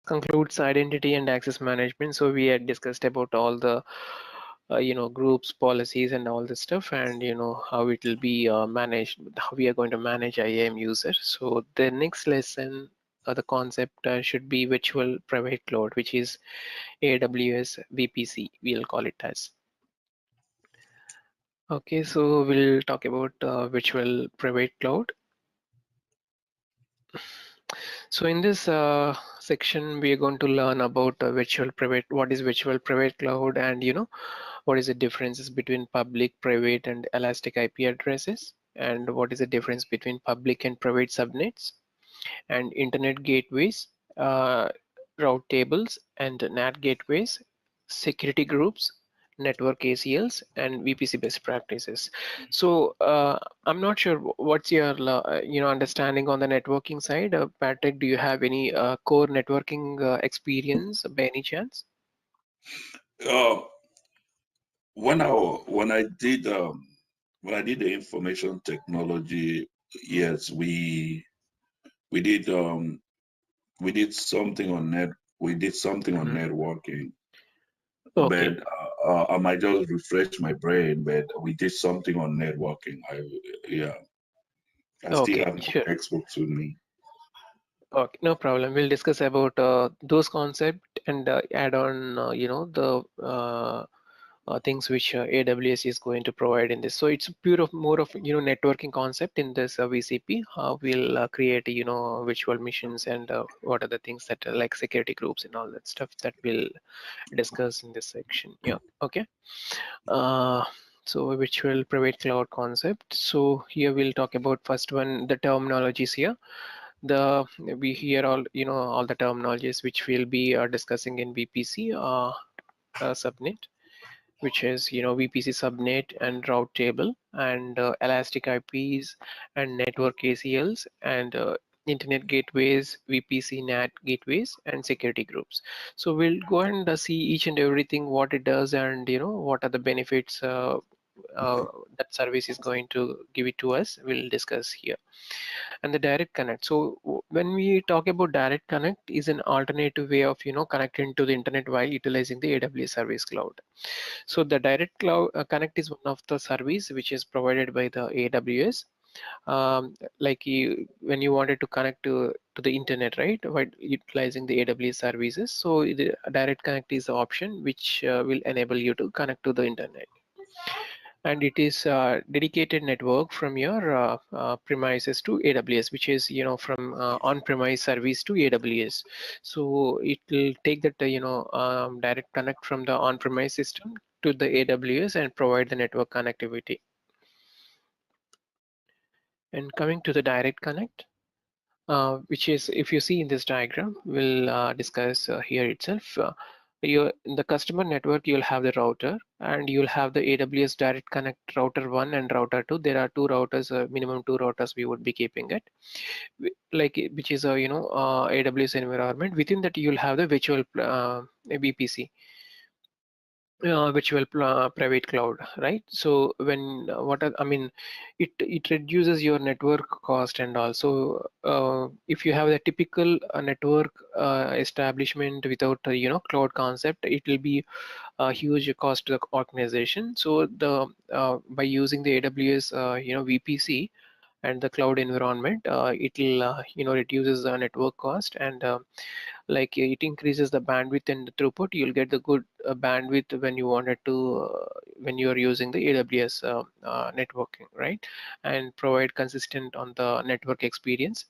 concludes identity and access management. So we had discussed about all the groups, policies, and all this stuff, and how it will be managed, how we are going to manage IAM user. So the next lesson, the concept should be virtual private cloud, which is AWS VPC, we'll call it as. Okay, so we'll talk about virtual private cloud. So in this section, we are going to learn about what is virtual private cloud, and what is the differences between public, private, and elastic IP addresses, and what is the difference between public and private subnets, and internet gateways, route tables, and NAT gateways, security groups, network ACLs, and VPC best practices. So I'm not sure what's your understanding on the networking side. Patrick, do you have any core networking experience by any chance? Uh, when I did the information technology, yes, we did something on networking. Okay. But I might just refresh my brain. But we did something on networking. I still Okay, have my sure. textbooks with me. Okay, no problem. We'll discuss about those concepts and add on, things which AWS is going to provide in this. So it's more of networking concept in this VCP. We'll create virtual missions, and what are the things that like security groups and all that stuff that we'll discuss in this section. Yeah. Okay. Uh, so virtual private cloud concept. So here we'll talk about first one, the terminologies here. We hear all the terminologies which we'll be discussing in VPC subnet, which is VPC subnet and route table, and elastic IPs and network ACLs, and internet gateways, VPC NAT gateways, and security groups. So we'll go and see each and everything, what it does, and what are the benefits that service is going to give it to us. We'll discuss here. And the direct connect. So when we talk about direct connect, is an alternative way of connecting to the internet while utilizing the AWS Service Cloud. So the direct cloud connect is one of the service which is provided by the AWS. Like when you wanted to connect to the internet, right, while utilizing the AWS services. So the direct connect is the option which will enable you to connect to the internet, and it is a dedicated network from your premises to AWS, which is from on-premise service to AWS. So it will take that direct connect from the on-premise system to the AWS and provide the network connectivity. And coming to the direct connect, which is, if you see in this diagram, we'll discuss here itself. In the customer network, you'll have the router, and you'll have the AWS Direct Connect router 1 and router 2. There are two routers, minimum two routers we would be keeping it, which is a AWS environment. Within that, you'll have the virtual VPC. Virtual private cloud, right? So when it reduces your network cost, and also if you have the typical network establishment without cloud concept, it will be a huge cost to the organization. So the by using the AWS VPC and the cloud environment, it will reduces the network cost, and like it increases the bandwidth and the throughput. You'll get the good bandwidth when you wanted to when you are using the AWS networking, right, and provide consistent on the network experience.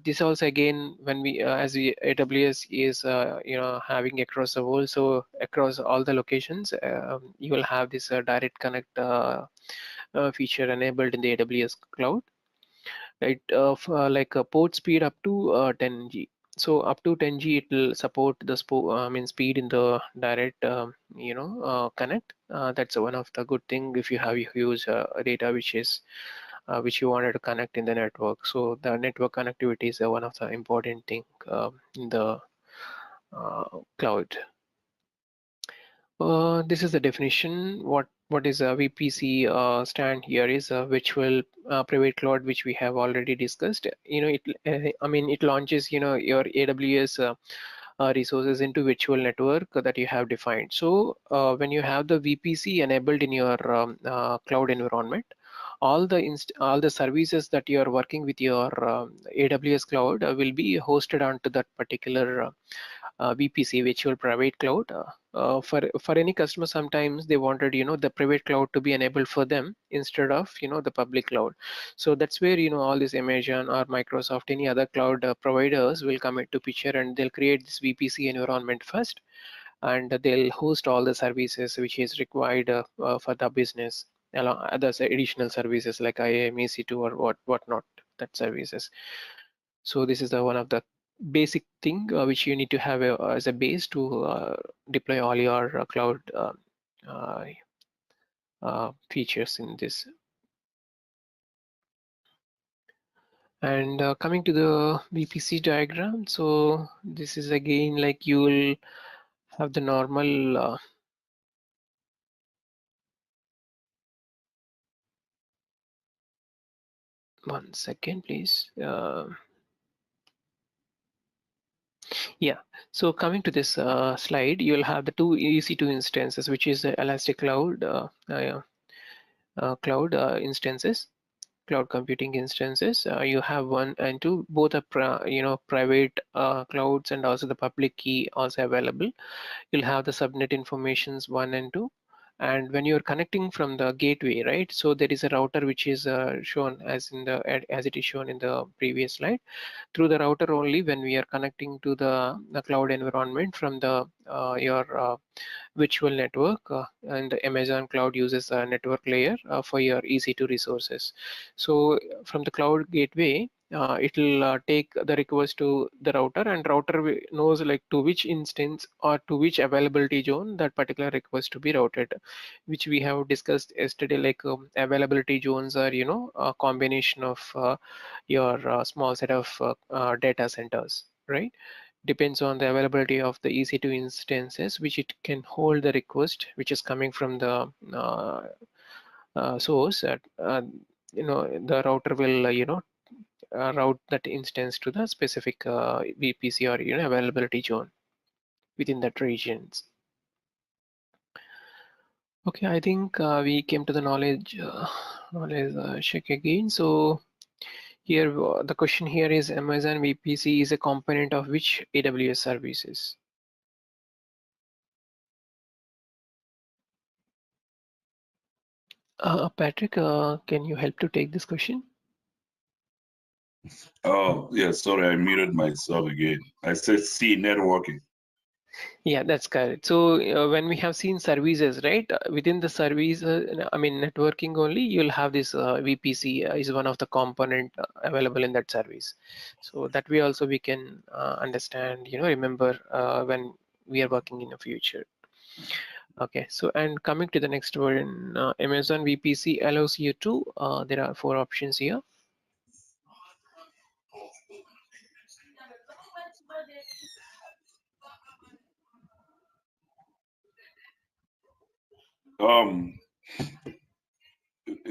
This also, again, when we AWS is having across the world, so across all the locations, you will have this direct connect feature enabled in the AWS cloud, right? Like a port speed up to 10G. So up to 10G, it will support the speed in the direct connect. That's one of the good thing if you have huge data which you wanted to connect in the network. So the network connectivity is one of the important thing in the cloud. This is the definition. What what is a VPC stand here is a virtual private cloud, which we have already discussed. I mean, it launches, your AWS resources into virtual network that you have defined. So when you have the VPC enabled in your cloud environment, all the services that you are working with your AWS cloud will be hosted onto that particular VPC, virtual private cloud. For any customer, sometimes they wanted the private cloud to be enabled for them instead of the public cloud. So that's where all this Amazon or Microsoft, any other cloud providers will come into picture, and they'll create this VPC environment first, and they'll host all the services which is required for the business, along other additional services like IAM, EC2, or whatnot, that services. So this is the one of the basic thing which you need to have as a base to deploy all your cloud uh, features in this. And coming to the VPC diagram, so this is again like you will have the normal one second please. Yeah, so coming to this slide, you'll have the two EC2 instances, which is the Elastic Cloud cloud instances, cloud computing instances. You have one and two, both are private clouds, and also the public key also available. You'll have the subnet informations 1 and 2. And when you're connecting from the gateway, right, so there is a router which is shown as it is shown in the previous slide. Through the router only, when we are connecting to the cloud environment from the your virtual network, and the Amazon cloud uses a network layer for your EC2 resources. So from the cloud gateway, it will take the request to the router, and router knows like to which instance or to which availability zone that particular request to be routed, which we have discussed yesterday. Like availability zones are a combination of your small set of data centers, right? Depends on the availability of the EC2 instances, which it can hold the request which is coming from the source. The router will route that instance to the specific VPC or availability zone within that regions. Okay, I think we came to the knowledge check again. So here the question here is, Amazon VPC is a component of which AWS services? Patrick, can you help to take this question? Oh, yeah, sorry, I muted myself again. I said C, networking. Yeah, that's correct. So when we have seen services, right, within the service, I mean networking only, you'll have this VPC is one of the component available in that service. So that way also we can understand, remember when we are working in the future. Okay, so and coming to the next one, Amazon VPC allows you to, there are 4 options here.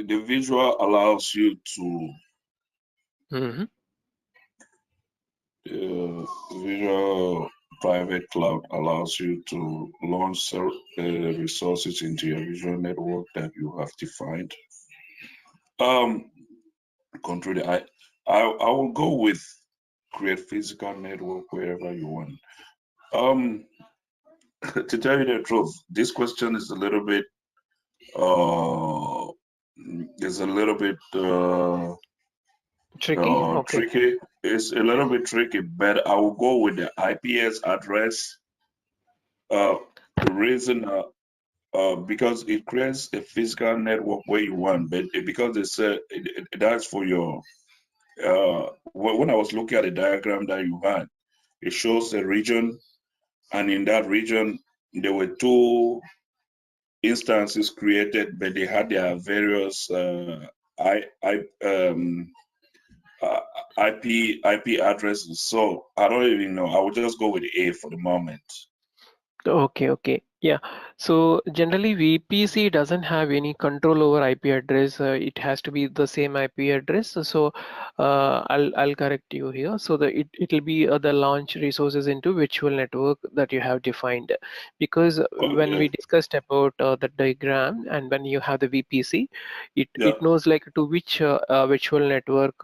The visual allows you to Mm-hmm. Visual Private Cloud allows you to launch resources into your visual network that you have defined. Control. I will go with create physical network wherever you want. To tell you the truth, this question is a little bit Tricky. Okay. tricky. It's a little bit tricky, but I will go with the IPS address. Reason because it creates a physical network where you want, but because it's that's for your. When I was looking at the diagram that you had, it shows a region, and in that region there were 2 instances created, but they had their various IP addresses. So I don't even know. I will just go with A for the moment. Okay. Yeah, so generally VPC doesn't have any control over IP address. It has to be the same IP address. So I'll correct you here. So it'll be the launch resources into virtual network that you have defined. Because when we Okay. discussed about the diagram and when you have the VPC, Yeah. it knows like to which virtual network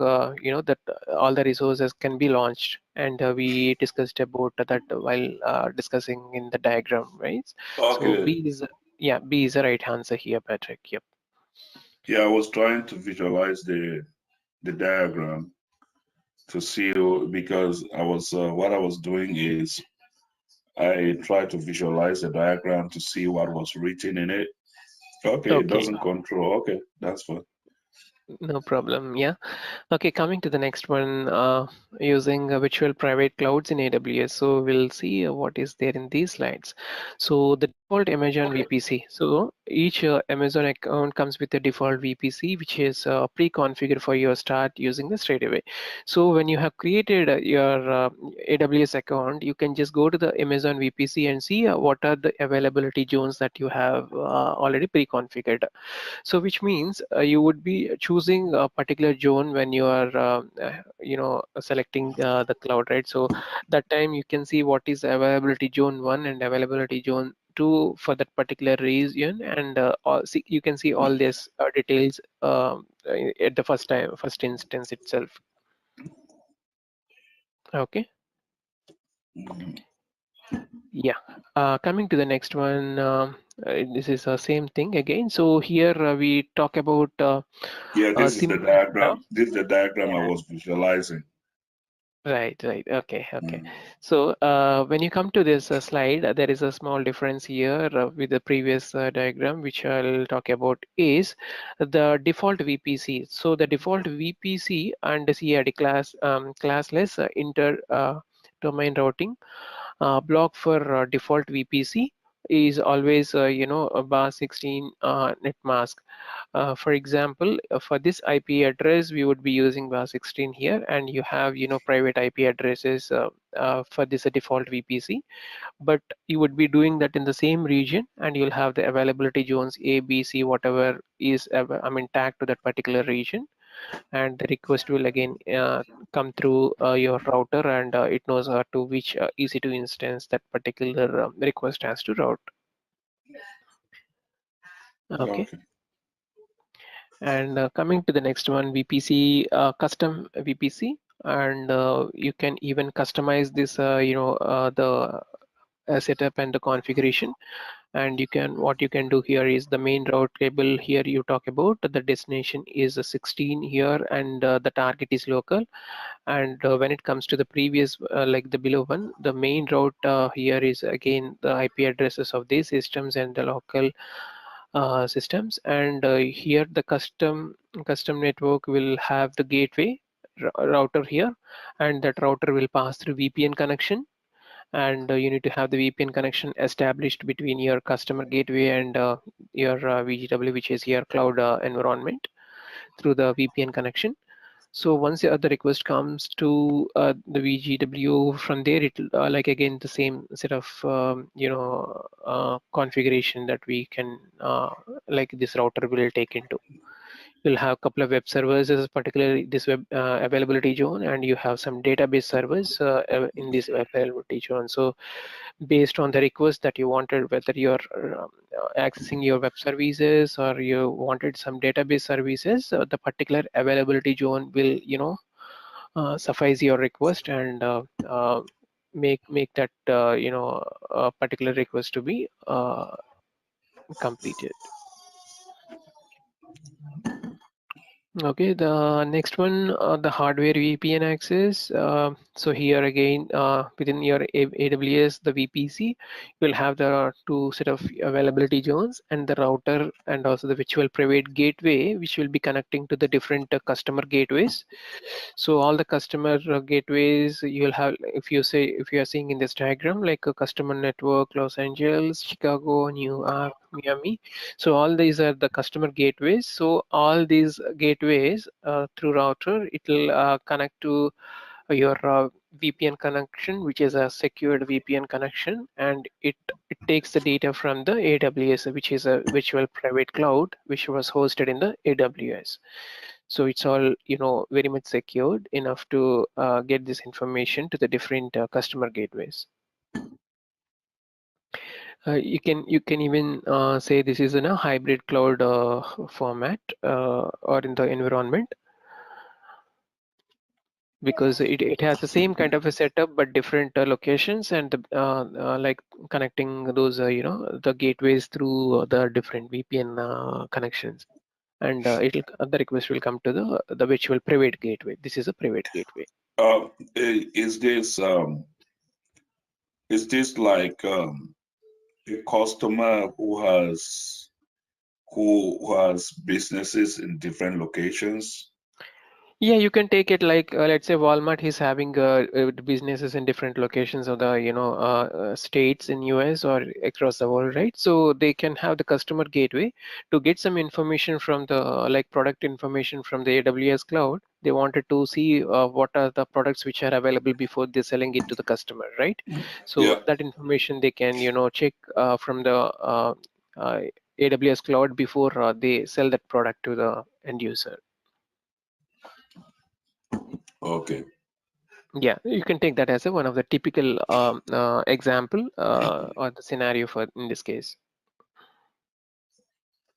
that all the resources can be launched. And we discussed about that while discussing in the diagram, right? So Okay. B is the right answer here, Patrick. Yep. Yeah, I was trying to visualize the diagram to see because I was what I was doing is I tried to visualize the diagram to see what was written in it. Okay, it Okay, doesn't control. Okay, that's fine. no problem. Yeah. Okay, coming to the next one, using virtual private clouds in AWS. So we'll see what is there in these slides. So the default Amazon VPC. So each Amazon account comes with a default VPC, which is pre-configured for your start using the straight away. So when you have created your AWS account, you can just go to the Amazon VPC and see what are the availability zones that you have already pre-configured. So which means you would be choosing a particular zone when you are selecting the cloud, right? So that time you can see what is availability zone 1 and availability zone 2 for that particular region, and you can see all these details at the first instance itself. Okay. Mhm. Yeah, coming to the next one, this is the same thing again. So here we talk about Yeah, this is the similar setup. diagram. This is the diagram I Yeah. was visualizing. Right, right. Okay, okay. Mm. So when you come to this slide, there is a small difference here with the previous diagram, which I'll talk about is the default VPC. So the default VPC and CID classless inter domain routing block for default VPC is always a bar 16 net mask. For example, for this IP address, we would be using bar 16 here, and you have private IP addresses for this default VPC. But you would be doing that in the same region, and you'll have the availability zones A, B, C, whatever is tagged to that particular region, and the request will again come through your router, and it knows to which EC2 instance that particular request has to route. Okay. Okay. And coming to the next one, VPC, custom VPC, and you can even customize this, the setup and the configuration. And what you can do here is the main route table here you talk about the destination is 16 here, and the target is local. And when it comes to the previous like the below one, the main route here is again the IP addresses of these systems and the local systems. And here the custom network will have the gateway router here, and that router will pass through VPN connection. And you need to have the VPN connection established between your customer gateway and your VGW, which is your cloud environment, through the VPN connection. So once the other request comes to the VGW, from there it like again the same set of configuration that we can like this router will take into. You'll have a couple of web servers as particularly this web availability zone, and you have some database servers in this availability zone. So based on the request that you wanted, whether you're accessing your web services or you wanted some database services, the particular availability zone will suffice your request, and make that particular request to be completed. Okay, the next one, the hardware VPN access. So here again, within your AWS, the VPC, you'll have the two set of availability zones and the router, and also the virtual private gateway, which will be connecting to the different customer gateways. So all the customer gateways you'll have, if you are seeing in this diagram, like a customer network, Los Angeles, Chicago, New York, Miami. So all these are the customer gateways. So all these gateways through router, it will connect to your VPN connection, which is a secured VPN connection, and it takes the data from the AWS, which is a virtual private cloud, which was hosted in the AWS. So it's all very much secured enough to get this information to the different customer gateways. You can even say this is in a hybrid cloud format or in the environment, because it has the same kind of a setup but different locations, and like connecting those the gateways through the different VPN connections, and the request will come to the virtual private gateway. This is a private gateway. Is this like a customer who has businesses in different locations? Yeah, you can take it like let's say Walmart is having businesses in different locations of the states in US or across the world, right? So they can have the customer gateway to get some information from the like product information from the AWS cloud. They wanted to see what are the products which are available before they're selling it to the customer, right? So Yeah. that information they can check from the uh, AWS cloud before they sell that product to the end user. Okay. Yeah, you can take that as one of the typical example or the scenario for in this case.